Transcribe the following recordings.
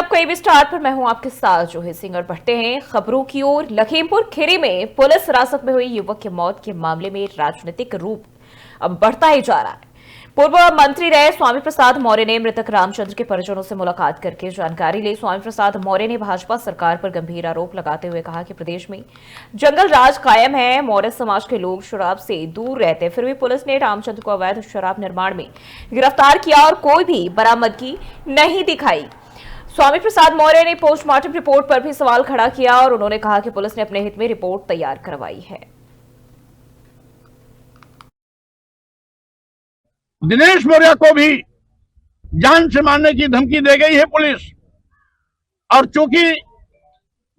आपको AB star पर मैं हूं आपके साथ जो है सिंगर बढ़ते हैं खबरों की ओर। लखीमपुर खीरी में पुलिस हिरासत में हुई युवक की मौत के मामले में राजनीतिक रूप अब बढ़ता ही जा रहा है। पूर्व मंत्री रहे स्वामी प्रसाद मौर्य ने मृतक रामचंद्र के परिजनों से मुलाकात करके जानकारी ली। स्वामी प्रसाद मौर्य ने भाजपा सरकार पर गंभीर आरोप लगाते हुए कहा कि प्रदेश में जंगल राज कायम है, मौर्य समाज के लोग शराब से दूर रहते, फिर भी पुलिस ने रामचंद्र को अवैध शराब निर्माण में गिरफ्तार किया और कोई भी बरामदगी नहीं दिखाई। स्वामी प्रसाद मौर्य ने पोस्टमार्टम रिपोर्ट पर भी सवाल खड़ा किया और उन्होंने कहा कि पुलिस ने अपने हित में रिपोर्ट तैयार करवाई है। दिनेश मौर्य को भी जान से मारने की धमकी दे गई है पुलिस। और चूंकि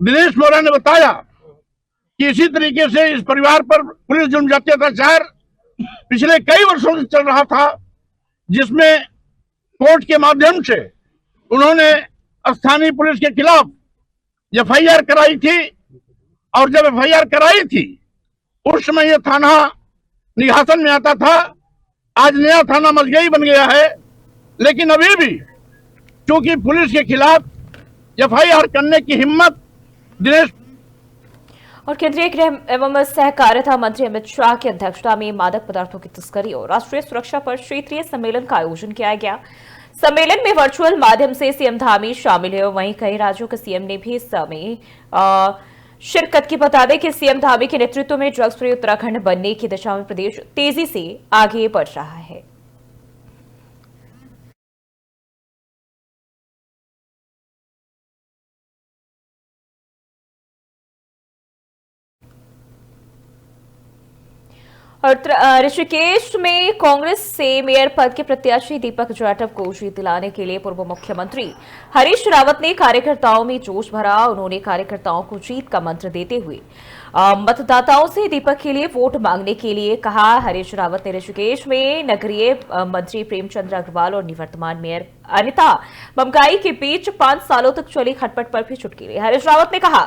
दिनेश मौर्य ने बताया कि इसी तरीके से इस परिवार पर पुलिस जुर्म जाति अत्याचार पिछले कई वर्षों से चल रहा था, जिसमें कोर्ट के माध्यम से उन्होंने स्थानीय पुलिस के खिलाफ एफआईआर कराई थी। और जब एफआईआर कराई थी उस समय यह थाना निघासन में आता था। आज नया थाना मलगई बन गया है, लेकिन अभी भी चूंकि पुलिस के खिलाफ एफआईआर करने की हिम्मत दिनेश और केंद्रीय गृह एवं सहकारिता मंत्री अमित शाह की अध्यक्षता में मादक पदार्थों की तस्करी और राष्ट्रीय सुरक्षा पर क्षेत्रीय सम्मेलन का आयोजन किया गया। सम्मेलन में वर्चुअल माध्यम से सीएम धामी शामिल है। वहीं कई राज्यों के सीएम ने भी इसमें शिरकत की। बता दें कि सीएम धामी के नेतृत्व में ड्रग्स फ्री उत्तराखंड बनने की दिशा में प्रदेश तेजी से आगे बढ़ रहा है। और ऋषिकेश में कांग्रेस से मेयर पद के प्रत्याशी दीपक जाटव को जीत दिलाने के लिए पूर्व मुख्यमंत्री हरीश रावत ने कार्यकर्ताओं में जोश भरा। उन्होंने कार्यकर्ताओं को जीत का मंत्र देते हुए मतदाताओं से दीपक के लिए वोट मांगने के लिए कहा। हरीश रावत ने ऋषिकेश में नगरीय मंत्री प्रेमचंद्र अग्रवाल और निवर्तमान मेयर अनिता बमगाई के बीच 5 सालों तक चली खटपट पर भी चुटकी ली। हरीश रावत ने कहा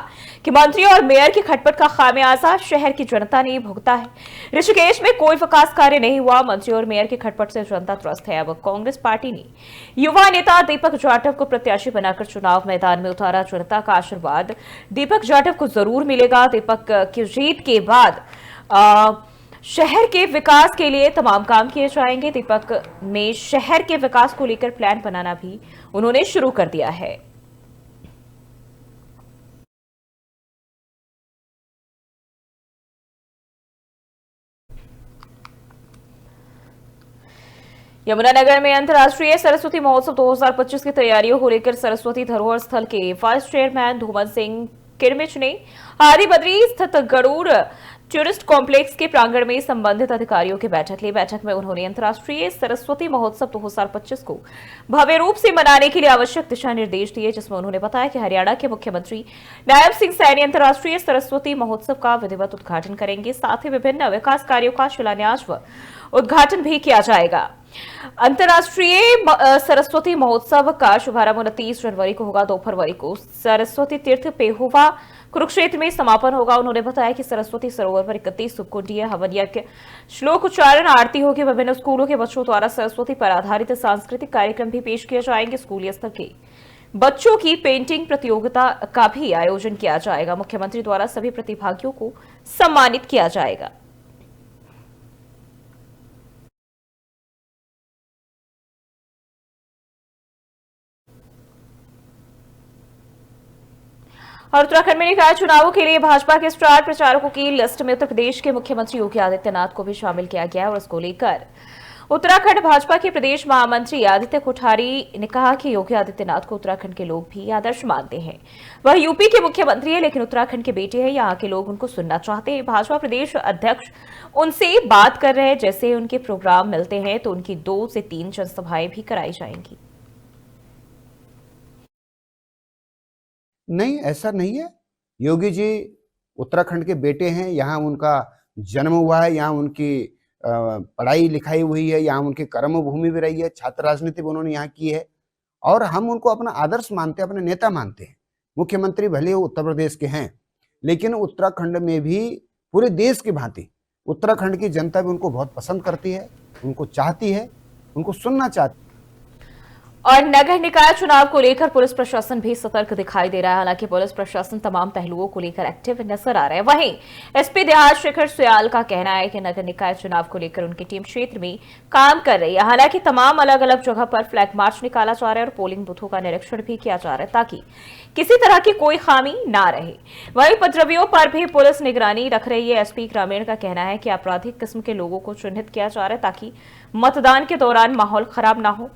कि मंत्री और मेयर की खटपट का खामियाजा शहर की जनता ने भुगता है। ऋषिकेश में कोई विकास कार्य नहीं हुआ। मंत्री और मेयर की खटपट से जनता त्रस्त है। अब कांग्रेस पार्टी ने युवा नेता दीपक जाटव को प्रत्याशी बनाकर चुनाव मैदान में उतारा। जनता का आशीर्वाद दीपक जाटव को जरूर मिलेगा। दीपक की जीत के बाद शहर के विकास के लिए तमाम काम किए जाएंगे। दीपक में शहर के विकास को लेकर प्लान बनाना भी उन्होंने शुरू कर दिया है। यमुनानगर में अंतर्राष्ट्रीय सरस्वती महोत्सव 2025 की तैयारियों को लेकर सरस्वती धरोहर स्थल के वाइस चेयरमैन धूमन सिंह किरमिच ने आदिबद्री स्थित गरुड़ टूरिस्ट कॉम्प्लेक्स के प्रांगण में संबंधित अधिकारियों की बैठक ली। बैठक में उन्होंने अंतर्राष्ट्रीय सरस्वती महोत्सव 2025 को भव्य रूप से मनाने के लिए आवश्यक दिशा निर्देश दिए, जिसमें उन्होंने बताया कि हरियाणा के मुख्यमंत्री नायब सिंह सैनी अंतर्राष्ट्रीय सरस्वती महोत्सव का विधिवत उद्घाटन करेंगे। साथ ही विभिन्न विकास कार्यों का शिलान्यास व उद्घाटन भी किया जाएगा। अंतर्राष्ट्रीय सरस्वती महोत्सव का शुभारंभ 29 जनवरी को होगा। 2 फरवरी को सरस्वती तीर्थ पेहुवा कुरुक्षेत्र में समापन होगा। उन्होंने बताया कि सरस्वती सरोवर पर 31 उपकुंडीय हवन यज्ञ, श्लोक उच्चारण, आरती होगी। विभिन्न स्कूलों के बच्चों द्वारा सरस्वती पर आधारित सांस्कृतिक कार्यक्रम भी पेश किए जाएंगे। स्कूली स्तर के बच्चों की पेंटिंग प्रतियोगिता का भी आयोजन किया जाएगा। मुख्यमंत्री द्वारा सभी प्रतिभागियों को सम्मानित किया जाएगा। और उत्तराखंड में निकाय चुनावों के लिए भाजपा के स्टार प्रचारकों की लिस्ट में उत्तर प्रदेश के मुख्यमंत्री योगी आदित्यनाथ को भी शामिल किया गया और इसको लेकर उत्तराखंड भाजपा के प्रदेश महामंत्री आदित्य कोठारी ने कहा कि योगी आदित्यनाथ को उत्तराखंड के लोग भी आदर्श मानते हैं। वह यूपी के मुख्यमंत्री है, लेकिन उत्तराखंड के बेटे हैं। यहाँ के लोग उनको सुनना चाहते हैं। भाजपा प्रदेश अध्यक्ष उनसे बात कर रहे हैं। जैसे उनके प्रोग्राम मिलते हैं तो उनकी 2 से 3 जनसभाएं भी कराई जाएंगी। नहीं, ऐसा नहीं है। योगी जी उत्तराखंड के बेटे हैं। यहाँ उनका जन्म हुआ है, यहाँ उनकी पढ़ाई लिखाई हुई है, यहाँ उनकी कर्म भूमि भी रही है, छात्र राजनीति भी उन्होंने यहाँ की है और हम उनको अपना आदर्श मानते हैं, अपने नेता मानते हैं। मुख्यमंत्री भले वो उत्तर प्रदेश के हैं, लेकिन उत्तराखंड में भी पूरे देश की भांति उत्तराखंड की जनता भी उनको बहुत पसंद करती है, उनको चाहती है, उनको सुनना चाहती है। और नगर निकाय चुनाव को लेकर पुलिस प्रशासन भी सतर्क दिखाई दे रहा है। हालांकि पुलिस प्रशासन तमाम पहलुओं को लेकर एक्टिव नजर आ रहा है। वहीं एसपी देहात शेखर सुयाल का कहना है कि नगर निकाय चुनाव को लेकर उनकी टीम क्षेत्र में काम कर रही है। हालांकि तमाम अलग अलग जगह पर फ्लैग मार्च निकाला जा रहा है और पोलिंग बूथों का निरीक्षण भी किया जा रहा है ताकि किसी तरह की कोई खामी ना रहे। वहीं उपद्रवियों पर भी पुलिस निगरानी रख रही है। एसपी ग्रामीण का कहना है कि आपराधिक किस्म के लोगों को चिन्हित किया जा रहा है ताकि मतदान के दौरान माहौल खराब ना हो।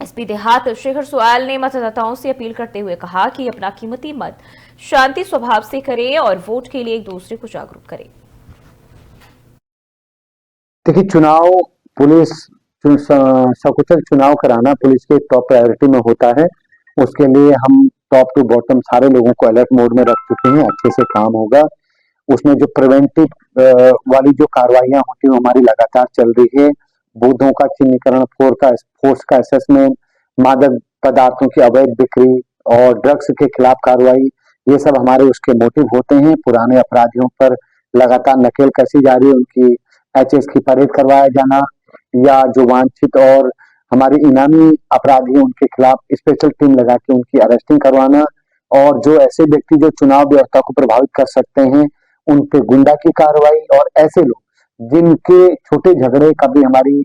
एसपी देहात शेखर सुयाल ने मतदाताओं से अपील करते हुए कहा कि अपना कीमती मत शांति स्वभाव से करें और वोट के लिए एक दूसरे को जागरूक करें। देखिए, चुनाव पुलिस सकुशल चुनाव कराना पुलिस के टॉप प्रायोरिटी में होता है। उसके लिए हम टॉप टू बॉटम सारे लोगों को अलर्ट मोड में रख चुके हैं। अच्छे से काम होगा। उसमें जो प्रिवेंटिव वाली जो कार्रवाइयां होती हैं हमारी लगातार चल रही है। बूथों का चिन्हीकरण, फोर्स का असेसमेंट, मादक पदार्थों की अवैध बिक्री और ड्रग्स के खिलाफ कार्रवाई, ये सब हमारे उसके मोटिव होते हैं। पुराने अपराधियों पर लगातार नकेल कसी जा रही है, उनकी एचएस की परेड करवाया जाना या जो वांछित और हमारे इनामी अपराधी उनके खिलाफ स्पेशल टीम लगा के उनकी अरेस्टिंग करवाना और जो ऐसे व्यक्ति जो चुनाव व्यवस्था को प्रभावित कर सकते हैं उन पे गुंडा की कार्रवाई और ऐसे लोग जिनके छोटे झगड़े कभी हमारी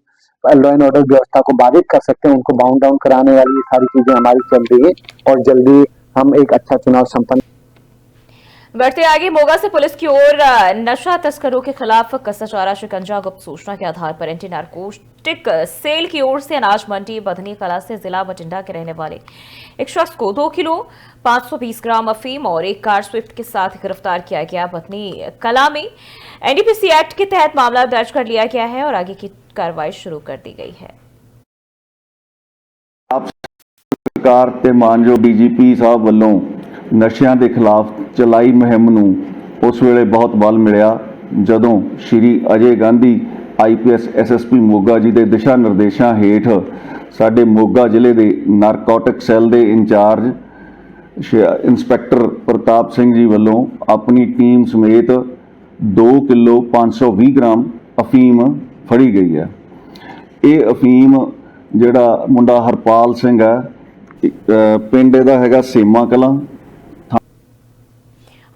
लॉ एंड ऑर्डर व्यवस्था को बाधित कर सकते हैं उनको बाउंड डाउन कराने वाली ये सारी चीजें हमारी चल रही है और जल्दी हम एक अच्छा चुनाव संपन्न। बढ़ते आगे, मोगा से पुलिस की ओर नशा तस्करों के खिलाफ कसा जा रहा शिकंजा। गुप्त सूचना के आधार पर एंटी नारकोटिक सेल की ओर से अनाज मंडी बधनी कला से जिला बठिंडा के रहने वाले एक शख्स को 2 किलो 520 ग्राम अफीम और एक कार स्विफ्ट के साथ गिरफ्तार किया गया। बधनी कला में एनडीपीसी एक्ट के तहत मामला दर्ज कर लिया गया है और आगे की कार्रवाई शुरू कर दी गई है। आप सरकार ते मानजो डीजीपी साहब ਵੱਲੋਂ ਨਸ਼ਿਆਂ ਦੇ ਖਿਲਾਫ ਚਲਾਈ ਮੁਹਿੰਮ ਨੂੰ ਉਸ ਵੇਲੇ ਬਹੁਤ ਬਲ ਮਿਲਿਆ ਜਦੋਂ ਸ਼੍ਰੀ ਅਜੇ ਗਾਂਧੀ ਆਈਪੀਐਸ ਐਸਐਸਪੀ ਮੋਗਾ ਜੀ ਦੇ ਦਿਸ਼ਾ ਨਿਰਦੇਸ਼ਾਂ ਹੇਠ ਸਾਡੇ ਮੋਗਾ ਜ਼ਿਲ੍ਹੇ ਦੇ ਨਾਰਕੋਟਿਕ ਸੈੱਲ ਦੇ ਇੰਚਾਰਜ ਇੰਸਪੈਕਟਰ ਪ੍ਰਤਾਪ ਸਿੰਘ ਜੀ ਵੱਲੋਂ ਆਪਣੀ ਟੀਮ ਸਮੇਤ 2 ਕਿਲੋ 520 ਗ੍ਰਾਮ ਅਫੀਮ ਫੜੀ ਗਈ ਹੈ। ਇਹ ਅਫੀਮ ਜਿਹੜਾ ਮੁੰਡਾ ਹਰਪਾਲ ਸਿੰਘ ਹੈ ਪਿੰਡ ਇਹਦਾ ਹੈਗਾ सेमा कलां।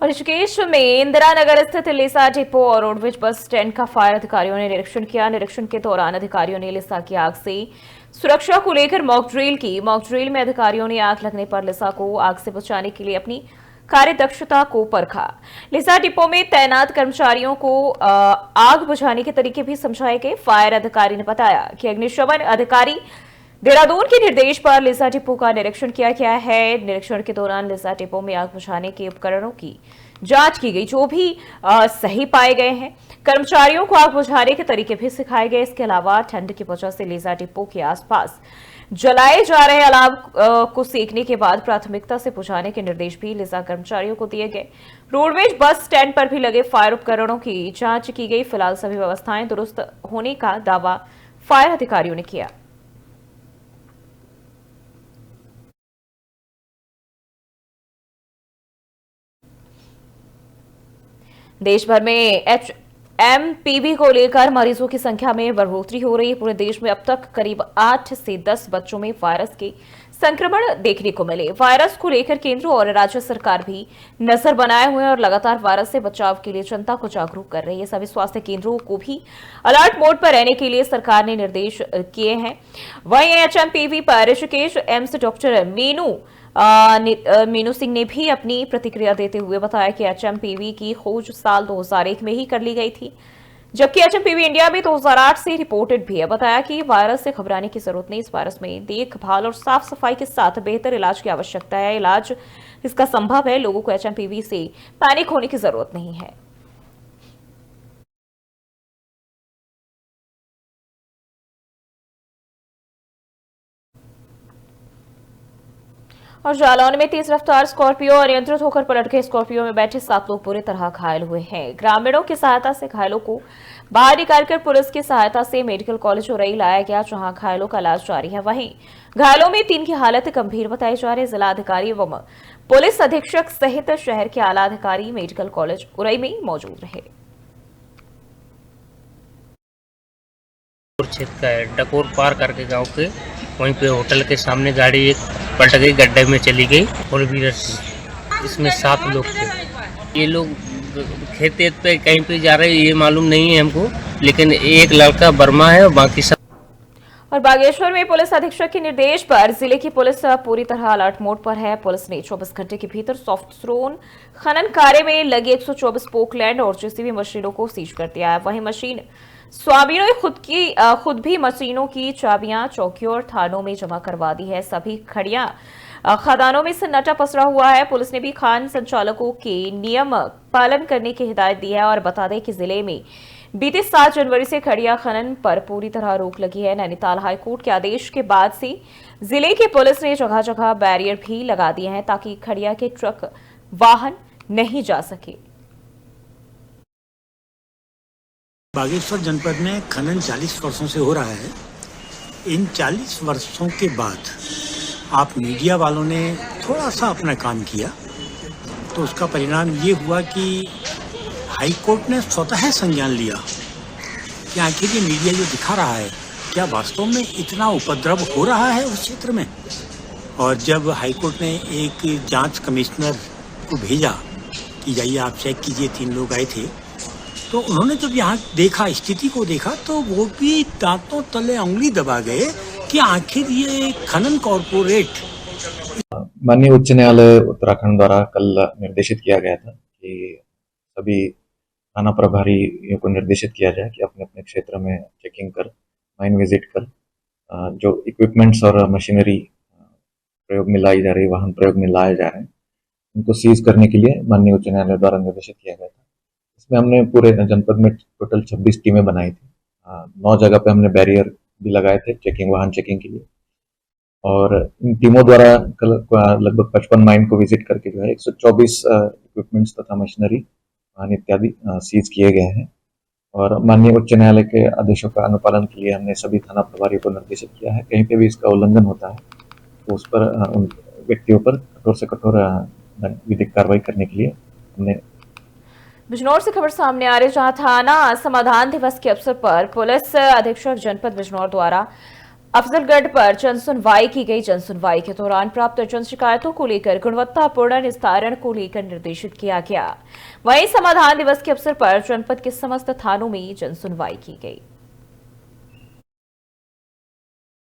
और ऋषिकेश में इंदिरा नगर स्थित लिसा डिपो और रोडवेज बस स्टैंड का फायर अधिकारियों ने निरीक्षण किया। निरीक्षण के दौरान अधिकारियों ने लिसा की आग से सुरक्षा को लेकर मॉक ड्रिल की। मॉक ड्रिल में अधिकारियों ने आग लगने पर लिसा को आग से बचाने के लिए अपनी कार्य दक्षता को परखा। लिसा डिपो में तैनात कर्मचारियों को आग बुझाने के तरीके भी समझाए गए। फायर अधिकारी ने बताया कि अग्निशमन अधिकारी देहरादून के निर्देश पर लिसा डिपो का निरीक्षण किया गया है। निरीक्षण के दौरान लिसा डिपो में आग बुझाने के उपकरणों की जांच की गई जो भी सही पाए गए हैं। कर्मचारियों को आग बुझाने के तरीके भी सिखाए गए। इसके अलावा ठंड की वजह से लिसा डिपो के आसपास जलाए जा रहे अलाव को सेकने के बाद प्राथमिकता से बुझाने के निर्देश भी लिसा कर्मचारियों को दिए गए। रोडवेज बस स्टैंड पर भी लगे फायर उपकरणों की जांच की गई। फिलहाल सभी व्यवस्थाएं दुरुस्त होने का दावा फायर अधिकारियों ने किया। देश भर में एचएमपीवी को लेकर मरीजों की संख्या में बढ़ोतरी हो रही है। पूरे देश में अब तक करीब 8 से 10 बच्चों में वायरस के संक्रमण देखने को मिले। वायरस को लेकर केंद्र और राज्य सरकार भी नजर बनाए हुए हैं और लगातार वायरस से बचाव के लिए जनता को जागरूक कर रही है। सभी स्वास्थ्य केंद्रों को भी अलर्ट मोड पर रहने के लिए सरकार ने निर्देश किए हैं। वहीं एचएमपीवी पर ऋषिकेश एम्स डॉक्टर मीनू सिंह ने भी अपनी प्रतिक्रिया देते हुए बताया कि एचएमपीवी की खोज साल 2001 में ही कर ली गई थी, जबकि एचएमपीवी इंडिया में 2008 से रिपोर्टेड भी है। बताया कि वायरस से घबराने की जरूरत नहीं। इस वायरस में देखभाल और साफ सफाई के साथ बेहतर इलाज की आवश्यकता है। इलाज इसका संभव है। लोगों को एचएमपीवी से पैनिक होने की जरूरत नहीं है। और जालौन में तेज रफ्तार स्कॉर्पियो अनियंत्रित होकर पलट गई। स्कॉर्पियो में बैठे 7 लोग बुरी तरह घायल हुए हैं। ग्रामीणों की सहायता से घायलों को बाहर निकालकर पुलिस की सहायता से मेडिकल कॉलेज उरई लाया गया, जहां घायलों का इलाज जारी है। वहीं घायलों में 3 की हालत गंभीर बताई जा रही है। जिला अधिकारी एवं पुलिस अधीक्षक सहित शहर के आला अधिकारी मेडिकल कॉलेज उरई में मौजूद रहे। क्षेत्र का है। डकोर पार करके गांव के वहीं पे होटल के सामने गाड़ी एक पलट गई, गड्ढे में चली गई। 4 व्हीलर थी, इसमें 7 लोग थे। ये लोग खेत पे कहीं पे जा रहे ये मालूम नहीं है हमको, लेकिन एक लड़का बर्मा है और बाकी सब। और बागेश्वर में पुलिस अधीक्षक के निर्देश पर जिले की पुलिस पूरी तरह अलर्ट मोड पर है। पुलिस ने 24 घंटे के भीतर सॉफ्ट स्टोन खनन कार्य में लगी 124 पोकलैंड और जेसीबी मशीनों को सीज कर दिया है। वहीं मशीन स्वामियों ने खुद भी मशीनों की चाबियां चौकियों और थानों में जमा करवा दी है। सभी खड़ियां खदानों में सन्नाटा पसरा हुआ है। पुलिस ने भी खान संचालकों के नियम पालन करने की हिदायत दी है। और बता दें कि जिले में बीते 7 जनवरी से खड़िया खनन पर पूरी तरह रोक लगी है। नैनीताल हाईकोर्ट के आदेश के बाद से जिले की पुलिस ने जगह जगह बैरियर भी लगा दिए हैं ताकि खड़िया के ट्रक वाहन नहीं जा सके। बागेश्वर जनपद में खनन 40 वर्षों से हो रहा है। इन 40 वर्षों के बाद आप मीडिया वालों ने थोड़ा सा अपना काम किया तो उसका परिणाम ये हुआ कि हाई कोर्ट ने स्वतः संज्ञान लिया कि आखिर ये मीडिया जो दिखा रहा है क्या वास्तव में इतना उपद्रव हो रहा है उस क्षेत्र में। और जब हाई कोर्ट ने एक जांच कमिश्नर को भेजा कि जाइए आप चेक कीजिए, 3 लोग आए थे, तो उन्होंने जब यहाँ देखा, स्थिति को देखा, तो वो भी दांतों तले उंगली दबा गए कि आखिर ये खनन कॉरपोरेट। माननीय उच्च न्यायालय उत्तराखंड द्वारा कल निर्देशित किया गया था कि सभी थाना प्रभारियों को निर्देशित किया जाए कि अपने अपने क्षेत्र में चेकिंग कर, माइन विजिट कर, जो इक्विपमेंट्स और मशीनरी प्रयोग में लाई जा रही, वाहन प्रयोग में लाए जा रहे हैं, उनको सीज करने के लिए माननीय उच्च न्यायालय द्वारा निर्देशित किया गया था। इसमें हमने पूरे जनपद में टोटल 26 टीमें बनाई थी। 9 जगह पे हमने बैरियर भी लगाए थे चेकिंग, वाहन चेकिंग के लिए। और इन टीमों द्वारा कल लगभग 55 माइन को विजिट करके जो है 124 इक्विपमेंट्स तथा मशीनरी वाहन इत्यादि सीज किए गए हैं। और माननीय उच्च न्यायालय के आदेशों का अनुपालन के लिए हमने सभी थाना प्रभारियों को निर्देशित किया है। कहीं पे भी इसका उल्लंघन होता है तो उस पर उन व्यक्तियों पर कठोर से कठोर विधिक कार्रवाई करने के लिए हमने। बिजनौर से खबर सामने आ रही, जहां थाना समाधान दिवस के अवसर पर पुलिस अधीक्षक जनपद बिजनौर द्वारा अफजलगढ़ पर जनसुनवाई की गई। जनसुनवाई के दौरान प्राप्त जन शिकायतों को लेकर गुणवत्तापूर्ण निस्तारण को लेकर निर्देशित किया गया। वहीं समाधान दिवस के अवसर पर जनपद के समस्त थानों में जनसुनवाई की गई।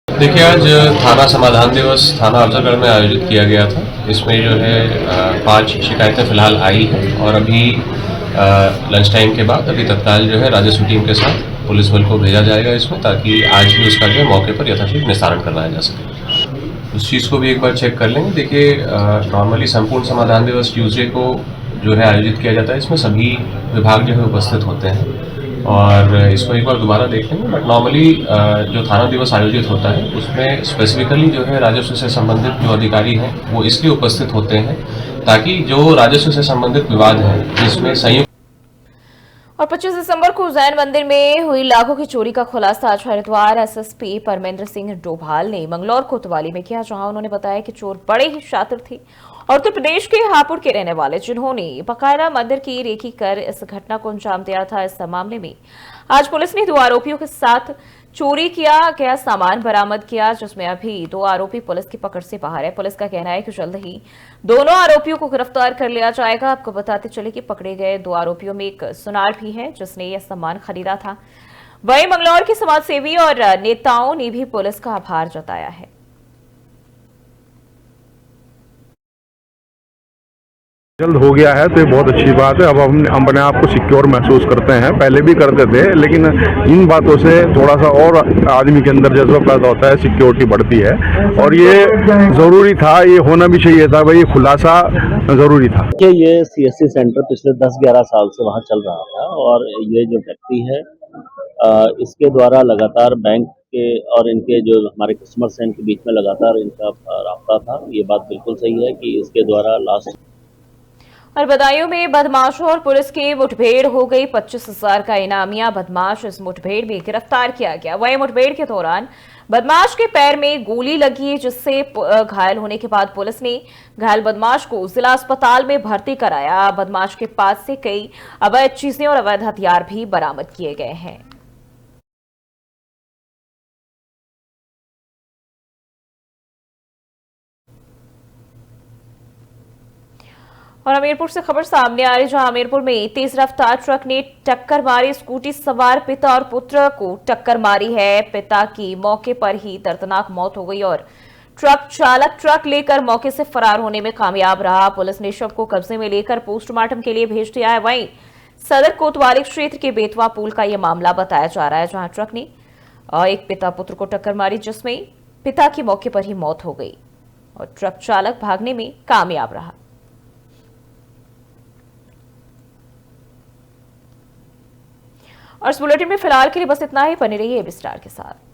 देखिए, आज थाना समाधान दिवस थाना अफजलगढ़ में आयोजित किया गया था। इसमें जो है 5 शिकायतें फिलहाल आई हैं और अभी लंच टाइम के बाद अभी तत्काल जो है राजस्व टीम के साथ पुलिस बल को भेजा जाएगा इसमें, ताकि आज ही उसका जो है मौके पर यथाशीघ्र निस्तारण करवाया जा सके। उस चीज़ को भी एक बार चेक कर लेंगे। देखिए, नॉर्मली संपूर्ण समाधान दिवस ट्यूसडे को जो है आयोजित किया जाता है। इसमें सभी विभाग जो है उपस्थित होते हैं और इसको एक बार दोबारा देख लेंगे। बट नॉर्मली जो थाना दिवस आयोजित होता है उसमें स्पेसिफिकली जो है राजस्व से संबंधित जो अधिकारी हैं वो इसलिए उपस्थित होते हैं ताकि जो राजस्व से संबंधित विवाद है जिसमें संयुक्त। और 25 दिसंबर को उज्जैन मंदिर में हुई लाखों की चोरी का खुलासा आज हरिद्वार एसएसपी परमेंद्र सिंह डोभाल ने मंगलौर कोतवाली में किया, जहां उन्होंने बताया कि चोर बड़े ही शातिर थे और उत्तर प्रदेश के हापुड़ के रहने वाले, जिन्होंने बकायदा मंदिर की रेकी कर इस घटना को अंजाम दिया था। इस मामले में आज पुलिस ने 2 आरोपियों के साथ चोरी किया गया सामान बरामद किया, जिसमें अभी 2 आरोपी पुलिस की पकड़ से बाहर है। पुलिस का कहना है कि जल्द ही दोनों आरोपियों को गिरफ्तार कर लिया जाएगा। आपको बताते चले कि पकड़े गए 2 आरोपियों में एक सुनार भी है जिसने यह सामान खरीदा था। वहीं मंगलौर के समाजसेवी और नेताओं ने भी पुलिस का आभार जताया है। जल्द हो गया है तो ये बहुत अच्छी बात है। अब हम अपने आप को सिक्योर महसूस करते हैं, पहले भी करते थे, लेकिन इन बातों से थोड़ा सा और आदमी के अंदर जज्बा पैदा होता है, सिक्योरिटी बढ़ती है और ये ज़रूरी था, ये होना भी चाहिए था भाई, खुलासा ज़रूरी था। ये सीएससी सेंटर पिछले 10-11 साल से वहाँ चल रहा था और ये जो व्यक्ति है इसके द्वारा लगातार बैंक के और इनके जो हमारे कस्टमर्स हैं इनके बीच में लगातार इनका रास्ता था। ये बात बिल्कुल सही है कि इसके द्वारा लास्ट। और बदायूं में बदमाशों और पुलिस की मुठभेड़ हो गई। 25,000 का इनामिया बदमाश इस मुठभेड़ में गिरफ्तार किया गया। वहीं मुठभेड़ के दौरान बदमाश के पैर में गोली लगी, जिससे घायल होने के बाद पुलिस ने घायल बदमाश को जिला अस्पताल में भर्ती कराया। बदमाश के पास से कई अवैध चीजें और अवैध हथियार भी बरामद किए गए हैं। और हमीरपुर से खबर सामने आ रही, जहां हमीरपुर में तेज रफ्तार ट्रक ने टक्कर मारी। स्कूटी सवार पिता और पुत्र को टक्कर मारी है। पिता की मौके पर ही दर्दनाक मौत हो गई और ट्रक चालक ट्रक लेकर मौके से फरार होने में कामयाब रहा। पुलिस ने शव को कब्जे में लेकर पोस्टमार्टम के लिए भेज दिया है। वहीं सदर कोतवाली क्षेत्र के बेतवा पुल का यह मामला बताया जा रहा है, जहां ट्रक ने एक पिता पुत्र को टक्कर मारी, जिसमें पिता की मौके पर ही मौत हो गई और ट्रक चालक भागने में कामयाब रहा। और इस बुलेटिन में फिलहाल के लिए बस इतना ही। बने रहिए एबी स्टार के साथ।